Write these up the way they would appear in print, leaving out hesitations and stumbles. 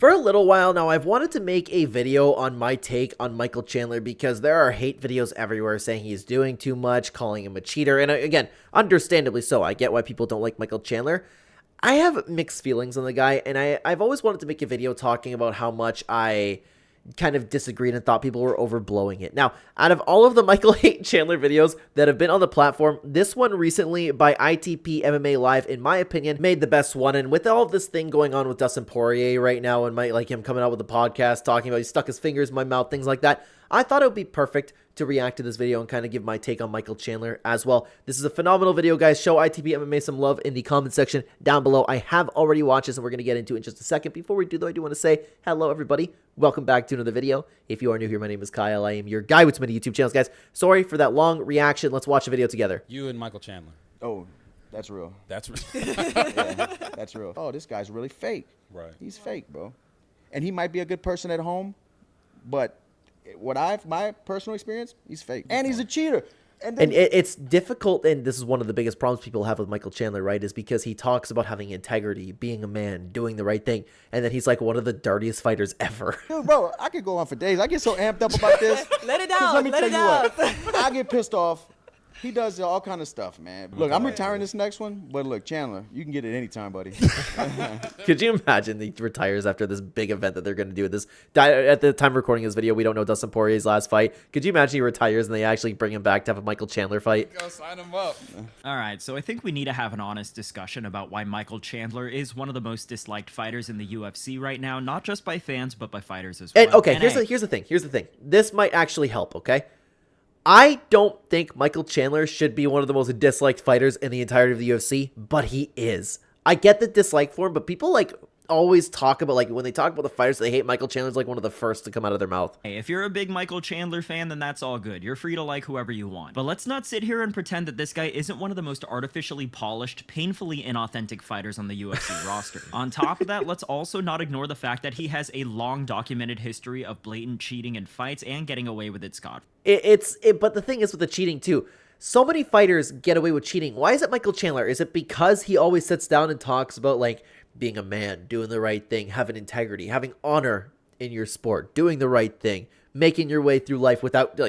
For a little while now, I've wanted to make a video on my take on Michael Chandler because there are hate videos everywhere saying he's doing too much, calling him a cheater, and again, understandably so. I get why people don't like Michael Chandler. I have mixed feelings on the guy, and I've always wanted to make a video talking about how much I kind of disagreed and thought people were overblowing it. Now, out of all of the Michael hate Chandler videos that have been on the platform, this one recently by ITP MMA Live, in my opinion, made the best one. And with all of this thing going on with Dustin Poirier right now, and him coming out with the podcast talking about he stuck his fingers in my mouth, things like that, I thought it would be perfect to react to this video and kind of give my take on Michael Chandler as well. This is a phenomenal video, guys. Show ITP MMA some love in the comment section down below. I have already watched this, and we're going to get into it in just a second. Before we do, though, I do want to say hello, everybody. Welcome back to another video. If you are new here, my name is Kyle. I am your guy with many YouTube channels, guys. Sorry for that long reaction. Let's watch the video together. You and Michael Chandler. Oh, that's real. That's real. Yeah, that's real. Oh, this guy's really fake. Right. He's fake, bro. And he might be a good person at home, but my personal experience, he's fake. And he's a cheater. And it's difficult, and this is one of the biggest problems people have with Michael Chandler, right, is because he talks about having integrity, being a man, doing the right thing, and then he's like one of the dirtiest fighters ever. Dude, bro, I could go on for days. I get so amped up about this. Let it out. Let me Let tell it you out. what. I get pissed off. He does all kind of stuff, man. Look, I'm retiring this next one, but look, Chandler, you can get it anytime, buddy. Could you imagine he retires after this big event that they're going to do? At the time of recording this video, we don't know Dustin Poirier's last fight. Could you imagine he retires and they actually bring him back to have a Michael Chandler fight? Go sign him up. All right, so I think we need to have an honest discussion about why Michael Chandler is one of the most disliked fighters in the UFC right now, not just by fans, but by fighters as well. And, okay, here's the thing. Here's the thing. This might actually help, okay? I don't think Michael Chandler should be one of the most disliked fighters in the entirety of the UFC, but he is. I get the dislike for him, but people always talk about when they talk about the fighters, they hate Michael Chandler's one of the first to come out of their mouth. Hey, if you're a big Michael Chandler fan, then that's all good. You're free to like whoever you want. But let's not sit here and pretend that this guy isn't one of the most artificially polished, painfully inauthentic fighters on the UFC roster. On top of that, let's also not ignore the fact that he has a long documented history of blatant cheating in fights and getting away with it scot. But the thing is with the cheating too, so many fighters get away with cheating. Why is it Michael Chandler? Is it because he always sits down and talks about being a man, doing the right thing, having integrity, having honor in your sport, doing the right thing, making your way through life without,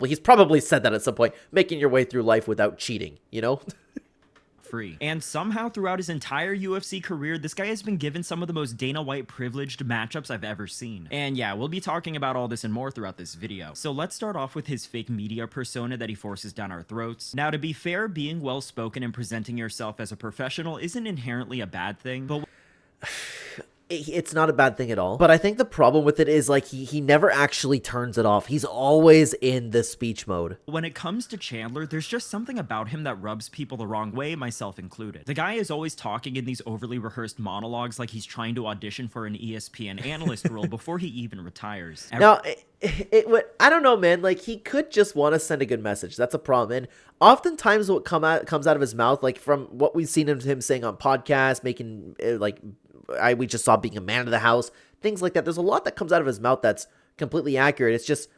he's probably said that at some point, making your way through life without cheating, you know? Free. And somehow throughout his entire UFC career, this guy has been given some of the most Dana White privileged matchups I've ever seen. And yeah, we'll be talking about all this and more throughout this video. So let's start off with his fake media persona that he forces down our throats. Now, to be fair, being well-spoken and presenting yourself as a professional isn't inherently a bad thing, but it's not a bad thing at all. But I think the problem with it is he never actually turns it off. He's always in the speech mode. When it comes to Chandler, there's just something about him that rubs people the wrong way, myself included. The guy is always talking in these overly rehearsed monologues like he's trying to audition for an ESPN analyst role before he even retires. Now, I don't know, man. He could just want to send a good message. That's a problem. And oftentimes what comes out of his mouth, from what we've seen him saying on podcasts, making, we just saw being a man of the house, things like that. There's a lot that comes out of his mouth that's completely accurate. It's just,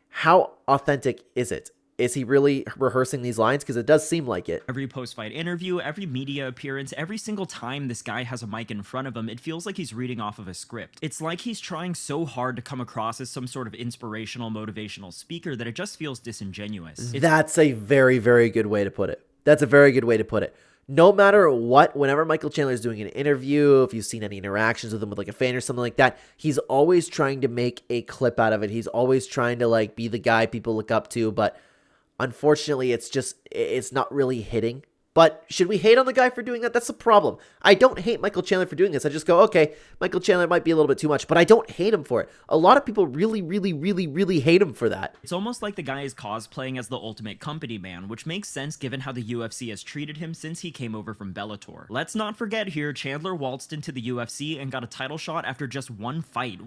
how authentic is it? Is he really rehearsing these lines? Because it does seem like it. Every post-fight interview, every media appearance, every single time this guy has a mic in front of him, it feels like he's reading off of a script. It's like he's trying so hard to come across as some sort of inspirational, motivational speaker that it just feels disingenuous. That's a very, very good way to put it. That's a very good way to put it. No matter what, whenever Michael Chandler is doing an interview, if you've seen any interactions with him with a fan or something like that, he's always trying to make a clip out of it. He's always trying to be the guy people look up to, but unfortunately, it's not really hitting. But should we hate on the guy for doing that? That's the problem. I don't hate Michael Chandler for doing this. I just go, okay, Michael Chandler might be a little bit too much, but I don't hate him for it. A lot of people really, really, really, really hate him for that. It's almost like the guy is cosplaying as the ultimate company man, which makes sense given how the UFC has treated him since he came over from Bellator. Let's not forget here, Chandler waltzed into the UFC and got a title shot after just one fight.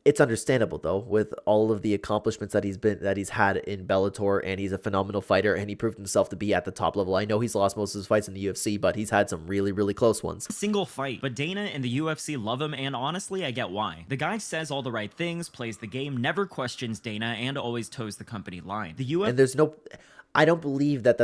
It's understandable though, with all of the accomplishments that he's had in Bellator, and he's a phenomenal fighter, and he proved himself to be at the top level. I know he's lost most of his fights in the UFC, but he's had some really, really close ones. Single fight, but Dana and the UFC love him, and honestly, I get why. The guy says all the right things, plays the game, never questions Dana, and always toes the company line. And there's no, I don't believe that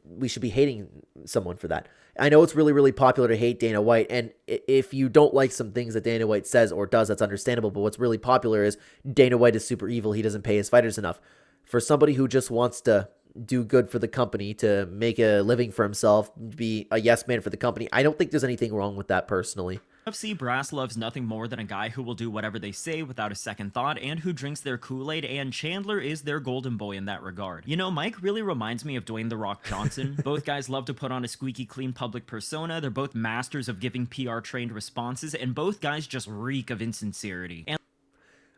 we should be hating someone for that. I know it's really, really popular to hate Dana White, and if you don't like some things that Dana White says or does, that's understandable, but what's really popular is Dana White is super evil, he doesn't pay his fighters enough. For somebody who just wants to do good for the company, to make a living for himself, be a yes man for the company, I don't think there's anything wrong with that personally. UFC brass loves nothing more than a guy who will do whatever they say without a second thought and who drinks their Kool-Aid, and Chandler is their golden boy in that regard. You know, Mike really reminds me of Dwayne "The Rock" Johnson. Both guys love to put on a squeaky clean public persona, they're both masters of giving PR-trained responses, and both guys just reek of insincerity. And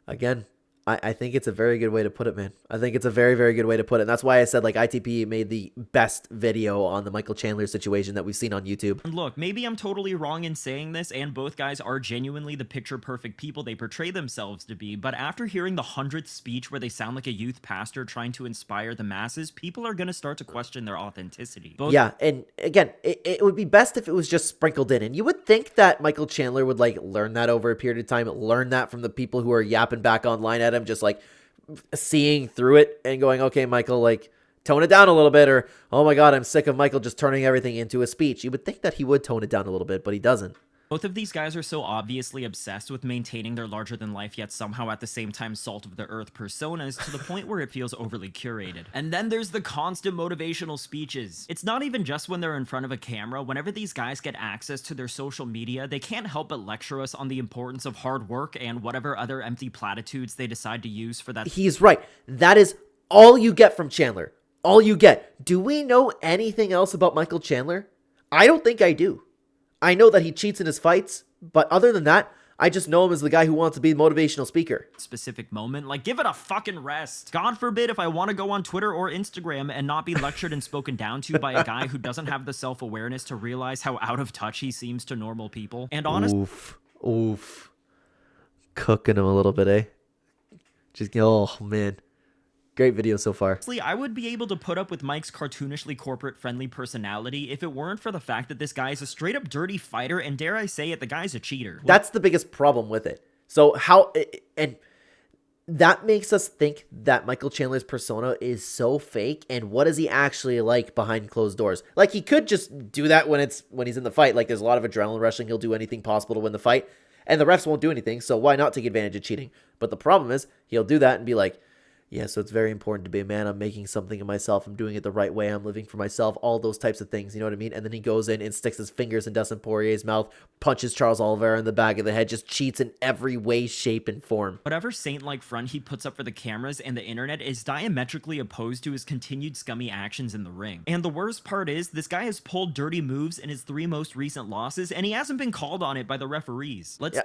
again, I think it's a very good way to put it, man. I think it's a very, very good way to put it. And that's why I said, like, ITP made the best video on the Michael Chandler situation that we've seen on YouTube. And look, maybe I'm totally wrong in saying this, and both guys are genuinely the picture-perfect people they portray themselves to be, but after hearing the 100th speech where they sound like a youth pastor trying to inspire the masses, people are going to start to question their authenticity. Yeah, and again, it would be best if it was just sprinkled in. And you would think that Michael Chandler would, like, learn that over a period of time, learn that from the people who are yapping back online at him, just like seeing through it and going, okay, Michael, like, tone it down a little bit, or, oh my God, I'm sick of Michael just turning everything into a speech. You would think that he would tone it down a little bit, but he doesn't. Both of these guys are so obviously obsessed with maintaining their larger-than-life yet somehow at the same time salt-of-the-earth personas to the point where it feels overly curated. And then there's the constant motivational speeches. It's not even just when they're in front of a camera. Whenever these guys get access to their social media, they can't help but lecture us on the importance of hard work and whatever other empty platitudes they decide to use for that. He's right. That is all you get from Chandler. All you get. Do we know anything else about Michael Chandler? I don't think I do. I know that he cheats in his fights, but other than that, I just know him as the guy who wants to be a motivational speaker. Specific moment, like, give it a fucking rest. God forbid if I want to go on Twitter or Instagram and not be lectured and spoken down to by a guy who doesn't have the self-awareness to realize how out of touch he seems to normal people. And honestly, oof. Cooking him a little bit, eh? Just, oh man. Great video so far. I would be able to put up with Mike's cartoonishly corporate-friendly personality if it weren't for the fact that this guy is a straight-up dirty fighter, and dare I say it, the guy's a cheater. That's the biggest problem with it. So how, and that makes us think that Michael Chandler's persona is so fake, and what is he actually like behind closed doors? Like, he could just do that when he's in the fight. Like, there's a lot of adrenaline rushing. He'll do anything possible to win the fight, and the refs won't do anything, so why not take advantage of cheating? But the problem is, he'll do that and be like, yeah, so it's very important to be a man. I'm making something of myself. I'm doing it the right way. I'm living for myself. All those types of things. You know what I mean? And then he goes in and sticks his fingers in Dustin Poirier's mouth, punches Charles Oliveira in the back of the head, just cheats in every way, shape, and form. Whatever saint-like front he puts up for the cameras and the internet is diametrically opposed to his continued scummy actions in the ring. And the worst part is, this guy has pulled dirty moves in his 3 most recent losses, and he hasn't been called on it by the referees. Yeah,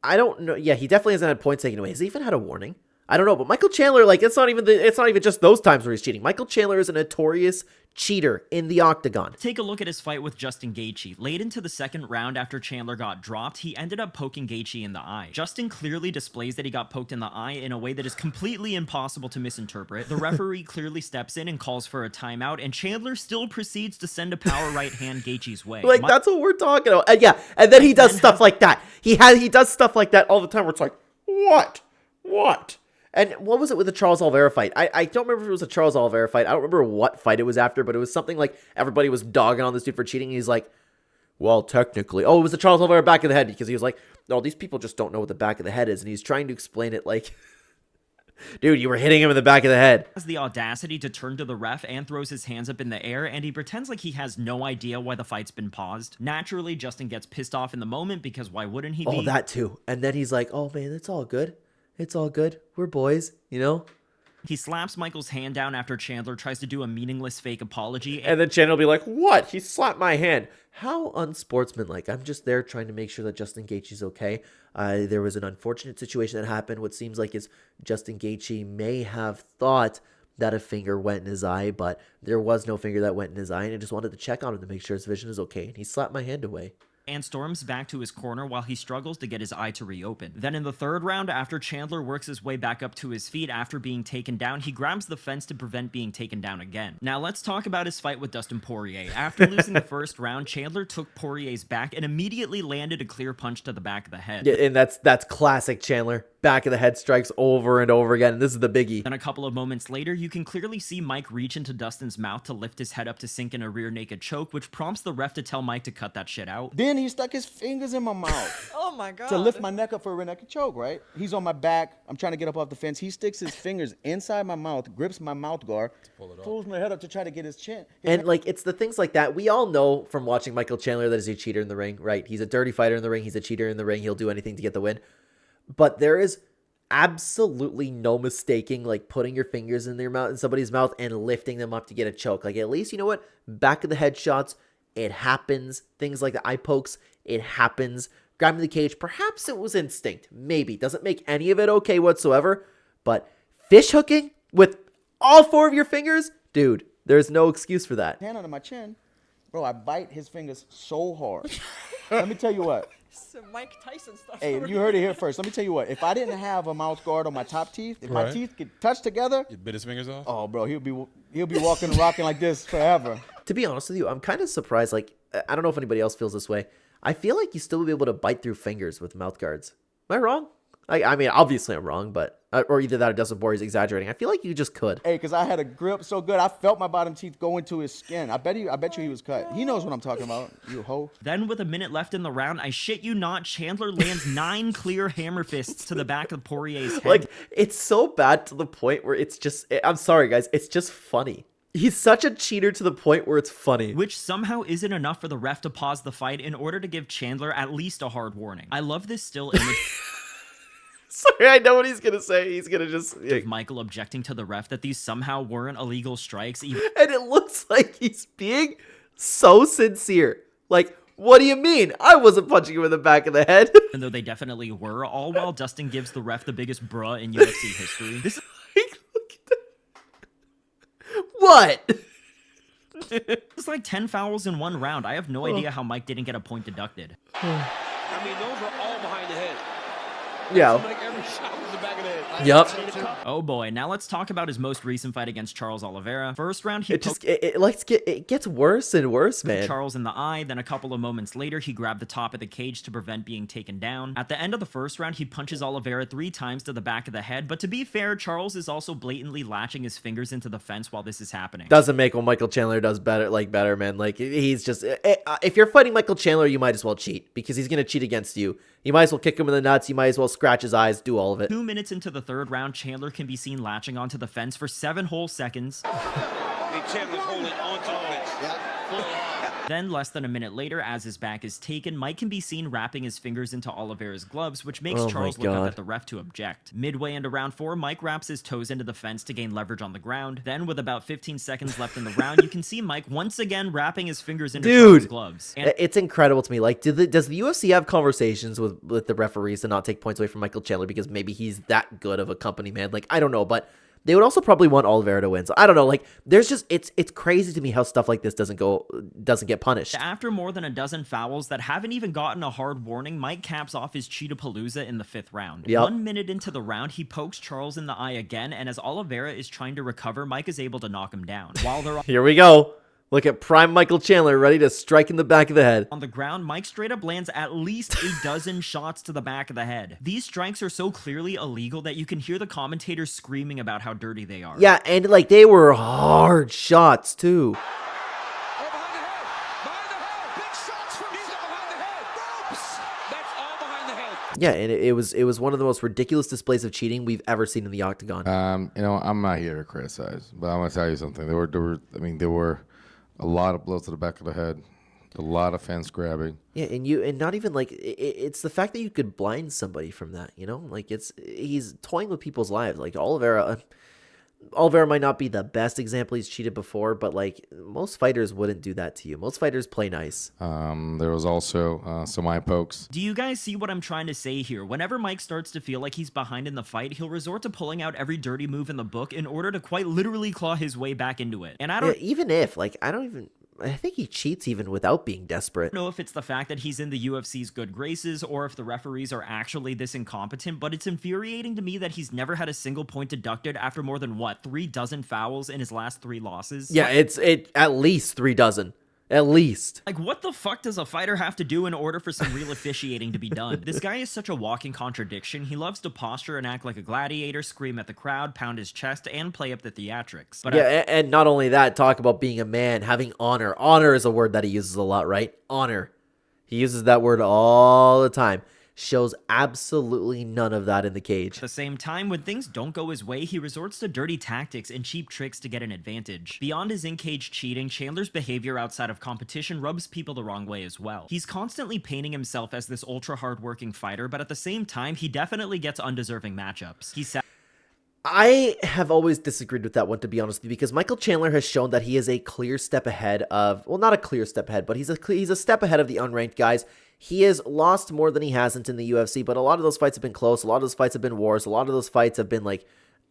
I don't know. Yeah, he definitely hasn't had points taken away. Has he even had a warning? I don't know, but Michael Chandler, like, it's not even just those times where he's cheating. Michael Chandler is a notorious cheater in the octagon. Take a look at his fight with Justin Gaethje. Late into the second round after Chandler got dropped, he ended up poking Gaethje in the eye. Justin clearly displays that he got poked in the eye in a way that is completely impossible to misinterpret. The referee clearly steps in and calls for a timeout, and Chandler still proceeds to send a power right hand Gaethje's way. Like, that's what we're talking about. And yeah, and then he does stuff like that. He does stuff like that all the time where it's like, what? And what was it with the Charles Oliveira fight? I don't remember if it was a Charles Oliveira fight. I don't remember what fight it was after, but it was something like everybody was dogging on this dude for cheating. And he's like, well, technically. Oh, it was the Charles Oliveira back of the head, because he was like, no, these people just don't know what the back of the head is. And he's trying to explain it like, dude, you were hitting him in the back of the head. He has the audacity to turn to the ref and throws his hands up in the air, and he pretends like he has no idea why the fight's been paused. Naturally, Justin gets pissed off in the moment, because why wouldn't he be? Oh, that too. And then he's like, oh man, it's all good. It's all good. We're boys, you know? He slaps Michael's hand down after Chandler tries to do a meaningless fake apology. And then Chandler will be like, what? He slapped my hand. How unsportsmanlike. I'm just there trying to make sure that Justin Gaethje's okay. There was an unfortunate situation that happened. What seems like is Justin Gaethje may have thought that a finger went in his eye, but there was no finger that went in his eye, and I just wanted to check on him to make sure his vision is okay. And he slapped my hand away. And storms back to his corner while he struggles to get his eye to reopen. Then in the third round, after Chandler works his way back up to his feet after being taken down, he grabs the fence to prevent being taken down again. Now let's talk about his fight with Dustin Poirier. After losing the first round, Chandler took Poirier's back and immediately landed a clear punch to the back of the head. Yeah, and that's classic Chandler. back of the head strikes over and over again. And this is the biggie. Then a couple of moments later, you can clearly see Mike reach into Dustin's mouth to lift his head up to sink in a rear naked choke, which prompts the ref to tell Mike to cut that shit out. Then he stuck his fingers in my mouth. Oh my god. To lift my neck up for a rear naked choke, right? He's on my back. I'm trying to get up off the fence. He sticks his fingers inside my mouth, grips my mouth guard, pulls my head up to try to get his chin. And like, it's the things like that. We all know from watching Michael Chandler that he's a cheater in the ring, right? He's a dirty fighter in the ring. He's a cheater in the ring. He'll do anything to get the win. But there is absolutely no mistaking like putting your fingers in their mouth, in somebody's mouth, and lifting them up to get a choke. Like, at least, you know what? Back of the head shots, it happens. Things like the eye pokes, it happens. Grabbing the cage, perhaps it was instinct. Maybe. Doesn't make any of it okay whatsoever. But fish hooking with all 4 of your fingers? Dude, there's no excuse for that. Hand under my chin. Bro, I bite his fingers so hard. Let me tell you what. Some Mike Tyson stuff. Hey, you heard it here first. Let me tell you what. If I didn't have a mouth guard on my top teeth, if my teeth could touch together, You bit his fingers off? oh, bro, he'll be walking and rocking like this forever. To be honest with you, I'm kind of surprised. Like, I don't know if anybody else feels this way. I feel like you still would be able to bite through fingers with mouth guards. Am I wrong? I mean, obviously I'm wrong, but or either that or Dustin Poirier is exaggerating. I feel like you just could. Hey, because I had a grip so good, I felt my bottom teeth go into his skin. I bet you he was cut. He knows what I'm talking about, you hoe. Then with a minute left in the round, I shit you not, Chandler lands 9 clear hammer fists to the back of Poirier's head. Like, it's so bad to the point where it's just, I'm sorry guys, it's just funny. He's such a cheater to the point where it's funny. Which somehow isn't enough for the ref to pause the fight in order to give Chandler at least a hard warning. I love this still image. Sorry, I know what he's gonna say. He's gonna just Of Michael objecting to the ref that these somehow weren't illegal strikes. and it looks like he's being so sincere. Like, what do you mean? I wasn't punching him in the back of the head. Even though they definitely were, all while Dustin gives the ref the biggest bruh in UFC history. This is Look at that. What? it's like 10 fouls in one round. I have no idea how Mike didn't get a point deducted. I mean, those are all behind the head. Yeah. Like every shot was the back of the head. Yep. Oh boy, now let's talk about his most recent fight against Charles Oliveira. First round, he poked It gets worse and worse, man. Charles in the eye, then a couple of moments later, he grabbed the top of the cage to prevent being taken down. At the end of the first round, he punches Oliveira 3 times to the back of the head, but to be fair, Charles is also blatantly latching his fingers into the fence while this is happening. Doesn't make what Michael Chandler does better, man. Like, he's just, if you're fighting Michael Chandler, you might as well cheat because he's gonna cheat against you. You might as well kick him in the nuts. You might as well scratch his eyes, do all of it. 2 minutes into the third round, Chandler can be seen latching onto the fence for 7 whole seconds. Chandler's holding onto the fence. Then, less than a minute later, as his back is taken, Mike can be seen wrapping his fingers into Oliveira's gloves, which makes Oh my Charles look up God. at the ref to object. Midway into round 4, Mike wraps his toes into the fence to gain leverage on the ground. Then, with about 15 seconds left in the round, you can see Mike once again wrapping his fingers into Charles' gloves. And It's incredible to me. Like, does the UFC have conversations with the referees to not take points away from Michael Chandler because maybe he's that good of a company man? Like, I don't know, but they would also probably want Oliveira to win. So I don't know. Like, there's just it's crazy to me how stuff like this doesn't get punished. after more than a dozen fouls that haven't even gotten a hard warning, Mike caps off his Cheetah-palooza in the 5th round. Yep. 1 minute into the round, he pokes Charles in the eye again, and as Oliveira is trying to recover, Mike is able to knock him down. While they're Here we go. Look at prime Michael Chandler ready to strike in the back of the head. on the ground, Mike straight up lands at least a dozen shots to the back of the head. These strikes are so clearly illegal that you can hear the commentators screaming about how dirty they are. Yeah, and like they were hard shots too. Oh, behind the head. Big shots from he's behind the head. Ropes. That's all behind the head. Yeah, and it was one of the most ridiculous displays of cheating we've ever seen in the octagon. You know, I'm not here to criticize, but I'm gonna tell you something. There were a lot of blows to the back of the head, a lot of fence grabbing. Yeah, and not even like it's the fact that you could blind somebody from that. You know, like he's toying with people's lives. Like Oliveira might not be the best example. He's cheated before, but like most fighters wouldn't do that to you. Most fighters play nice. There was also some eye pokes. Do you guys see what I'm trying to say here? Whenever Mike starts to feel like he's behind in the fight, he'll resort to pulling out every dirty move in the book in order to quite literally claw his way back into it. And I don't Yeah, even if like I think he cheats even without being desperate. know if it's the fact that he's in the UFC's good graces or if the referees are actually this incompetent, but it's infuriating to me that he's never had a single point deducted after more than 3 dozen fouls in his last 3 losses. Yeah, it's at least 3 dozen. At least. Like, what the fuck does a fighter have to do in order for some real officiating to be done? This guy is such a walking contradiction. He loves to posture and act like a gladiator, scream at the crowd, pound his chest, and play up the theatrics. But yeah, and not only that, talk about being a man, having honor. Honor is a word that he uses a lot, right? Honor. He uses that word all the time. Shows absolutely none of that in the cage. At the same time, when things don't go his way, he resorts to dirty tactics and cheap tricks to get an advantage. Beyond his in-cage cheating, Chandler's behavior outside of competition rubs people the wrong way as well. He's constantly painting himself as this ultra hard-working fighter, but at the same time, he definitely gets undeserving matchups. I have always disagreed with that one, to be honest with you, because Michael Chandler has shown that he is a clear step ahead of, well, not a clear step ahead, but he's a step ahead of the unranked guys. He has lost more than he hasn't in the UFC, but a lot of those fights have been close. A lot of those fights have been wars. A lot of those fights have been like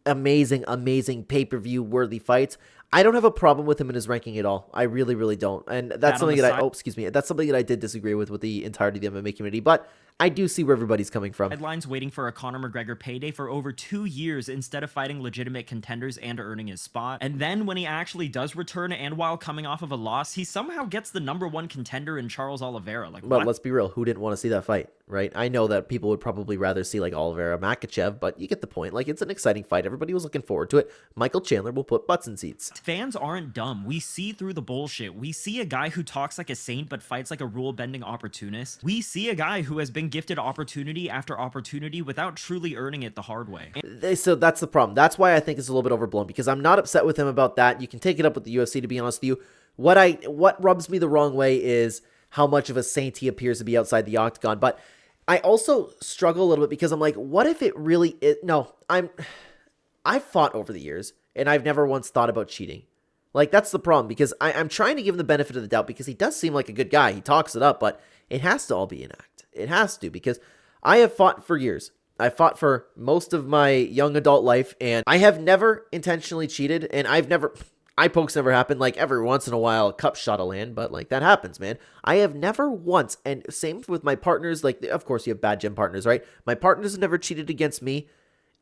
amazing, amazing pay-per-view worthy fights. I don't have a problem with him in his ranking at all. I really, really don't. And that's something that that's something that I did disagree with the entirety of the MMA community, but I do see where everybody's coming from. Headlines waiting for a Conor McGregor payday for over 2 years instead of fighting legitimate contenders and earning his spot. And then when he actually does return and while coming off of a loss, he somehow gets the #1 contender in Charles Oliveira. Like, but let's be real, who didn't want to see that fight, right? I know that people would probably rather see like Oliveira Makachev, but you get the point. Like, it's an exciting fight. Everybody was looking forward to it. Michael Chandler will put butts in seats. Fans aren't dumb. We see through the bullshit. We see a guy who talks like a saint but fights like a rule-bending opportunist. We see a guy who has been gifted opportunity after opportunity without truly earning it the hard way. So that's the problem. That's why I think it's a little bit overblown, because I'm not upset with him about that. You can take it up with the UFC, to be honest with you. What rubs me the wrong way is how much of a saint he appears to be outside the octagon. But I also struggle a little bit because I'm like, what if it really is? No, I've fought over the years and I've never once thought about cheating. Like, that's the problem, because I'm trying to give him the benefit of the doubt because he does seem like a good guy. He talks it up, but it has to all be an act. It has to, because I have fought for years. I fought for most of my young adult life, and I have never intentionally cheated, and eye pokes never happened. Like, every once in a while, a cup shot will land, but like, that happens, man. I have never once, and same with my partners, like, of course you have bad gym partners, right? My partners have never cheated against me.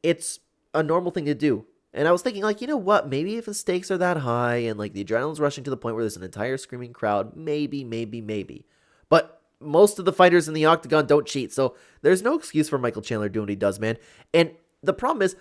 It's a normal thing to do. And I was thinking, like, you know what? Maybe if the stakes are that high and like the adrenaline's rushing to the point where there's an entire screaming crowd, maybe. But most of the fighters in the octagon don't cheat, so there's no excuse for Michael Chandler doing what he does, man. And the problem is,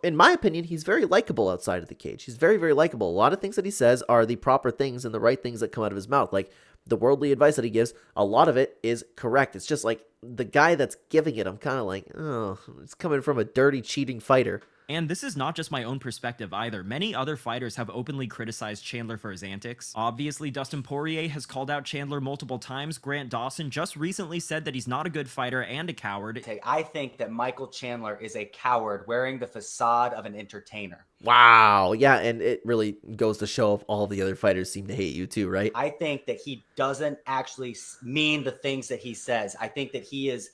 in my opinion, he's very likable outside of the cage. He's very, very likable. A lot of things that he says are the proper things and the right things that come out of his mouth. Like, the worldly advice that he gives, a lot of it is correct. It's just like, the guy that's giving it, I'm kind of like, oh, it's coming from a dirty, cheating fighter. And this is not just my own perspective either. Many other fighters have openly criticized Chandler for his antics. Obviously, Dustin Poirier has called out Chandler multiple times. Grant Dawson just recently said that he's not a good fighter and a coward. I think that Michael Chandler is a coward wearing the facade of an entertainer. Wow. Yeah, and it really goes to show if all the other fighters seem to hate you too, right? I think that he doesn't actually mean the things that he says. I think that he is,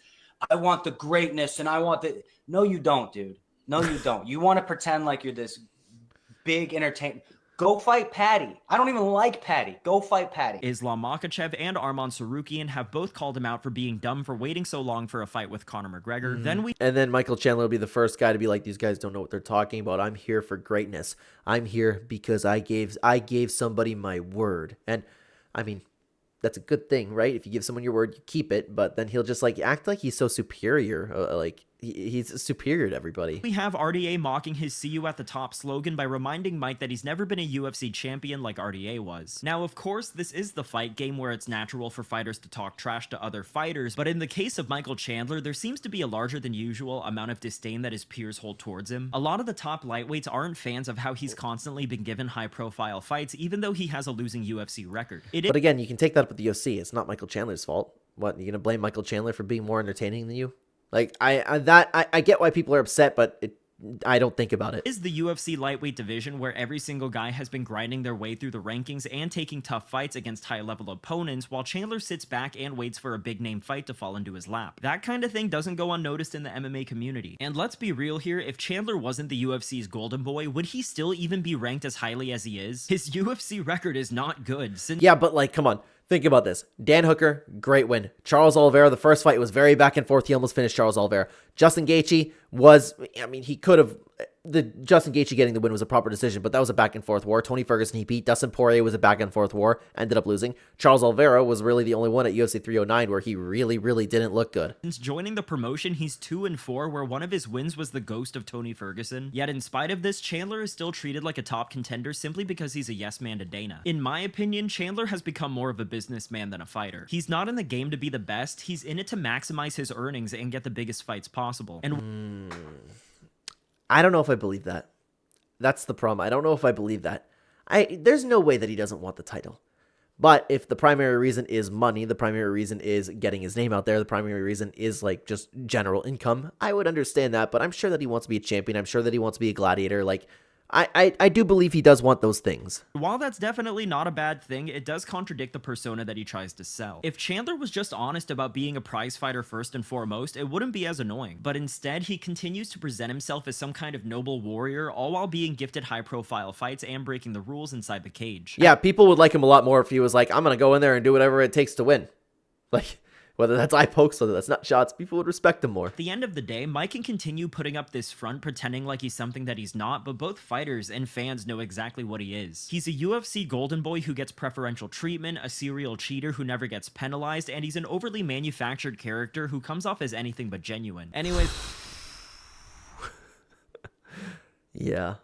I want the greatness and I want the... No, you don't, dude. No, you don't. You want to pretend like you're this big entertainer. Go fight Patty. I don't even like Patty. Go fight Patty. Islam Makhachev and Arman Sarukian have both called him out for being dumb for waiting so long for a fight with Conor McGregor. And then Michael Chandler will be the first guy to be like, these guys don't know what they're talking about. I'm here for greatness. I'm here because I gave somebody my word. And I mean, that's a good thing, right? If you give someone your word, you keep it. But then he'll just like act like he's so superior, like he's superior to everybody. We have RDA mocking his "See you at the top" slogan by reminding Mike that he's never been a UFC champion like RDA was. Now, of course, this is the fight game where it's natural for fighters to talk trash to other fighters, but in the case of Michael Chandler, there seems to be a larger than usual amount of disdain that his peers hold towards him. A lot of the top lightweights aren't fans of how he's constantly been given high-profile fights, even though he has a losing UFC record. But again, you can take that up with the UFC. It's not Michael Chandler's fault. What, you gonna blame Michael Chandler for being more entertaining than you? Like, I get why people are upset, but I don't think about it. Is the UFC lightweight division where every single guy has been grinding their way through the rankings and taking tough fights against high-level opponents, while Chandler sits back and waits for a big-name fight to fall into his lap. That kind of thing doesn't go unnoticed in the MMA community. And let's be real here, if Chandler wasn't the UFC's golden boy, would he still even be ranked as highly as he is? His UFC record is not good. Yeah, but like, come on. Think about this. Dan Hooker, great win. Charles Oliveira, the first fight was very back and forth. He almost finished Charles Oliveira. Justin Gaethje was, I mean, he could have the Justin Gaethje getting the win was a proper decision, but that was a back and forth war. Tony Ferguson he beat. Dustin Poirier was a back and forth war, ended up losing. Charles Oliveira was really the only one at UFC 309 where he really didn't look good. Since joining the promotion, he's 2-4, where one of his wins was the ghost of Tony Ferguson. Yet in spite of this, Chandler is still treated like a top contender simply because he's a yes man to Dana. In my opinion, Chandler has become more of a businessman than a fighter. He's not in the game to be the best, he's in it to maximize his earnings and get the biggest fights possible. And I don't know if I believe that. That's the problem. I don't know if I believe that. There's no way that he doesn't want the title. But if the primary reason is money, the primary reason is getting his name out there, the primary reason is like just general income, I would understand that. But I'm sure that he wants to be a champion. I'm sure that he wants to be a gladiator. Like, I do believe he does want those things. while that's definitely not a bad thing, it does contradict the persona that he tries to sell. If Chandler was just honest about being a prize fighter first and foremost, it wouldn't be as annoying. But instead, he continues to present himself as some kind of noble warrior, all while being gifted high-profile fights and breaking the rules inside the cage. Yeah, people would like him a lot more if he was like, I'm going to go in there and do whatever it takes to win. Like, whether that's eye pokes, whether that's nut shots, people would respect him more. At the end of the day, Mike can continue putting up this front pretending like he's something that he's not, but both fighters and fans know exactly what he is. He's a UFC golden boy who gets preferential treatment, a serial cheater who never gets penalized, and he's an overly manufactured character who comes off as anything but genuine. Anyways, Yeah.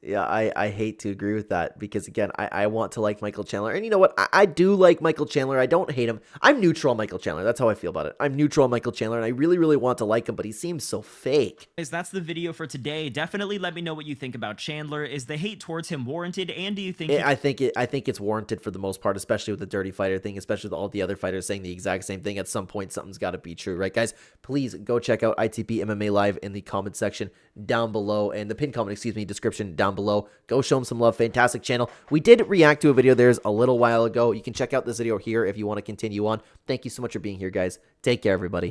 Yeah, I hate to agree with that because, again, I want to like Michael Chandler. And you know what? I do like Michael Chandler. I don't hate him. I'm neutral on Michael Chandler. That's how I feel about it. I'm neutral on Michael Chandler, and I really want to like him, but he seems so fake. that's the video for today. Definitely let me know what you think about Chandler. Is the hate towards him warranted, and do you think I think it's warranted for the most part, especially with the dirty fighter thing, especially with all the other fighters saying the exact same thing. At some point, something's got to be true, right, guys? Please go check out ITP MMA Live in the comment section down below, and the pinned comment, description down below. Go show him some love. Fantastic channel. We did react to a video theirs a little while ago. You can check out this video here if you want to continue on. Thank you so much for being here, guys. Take care, everybody.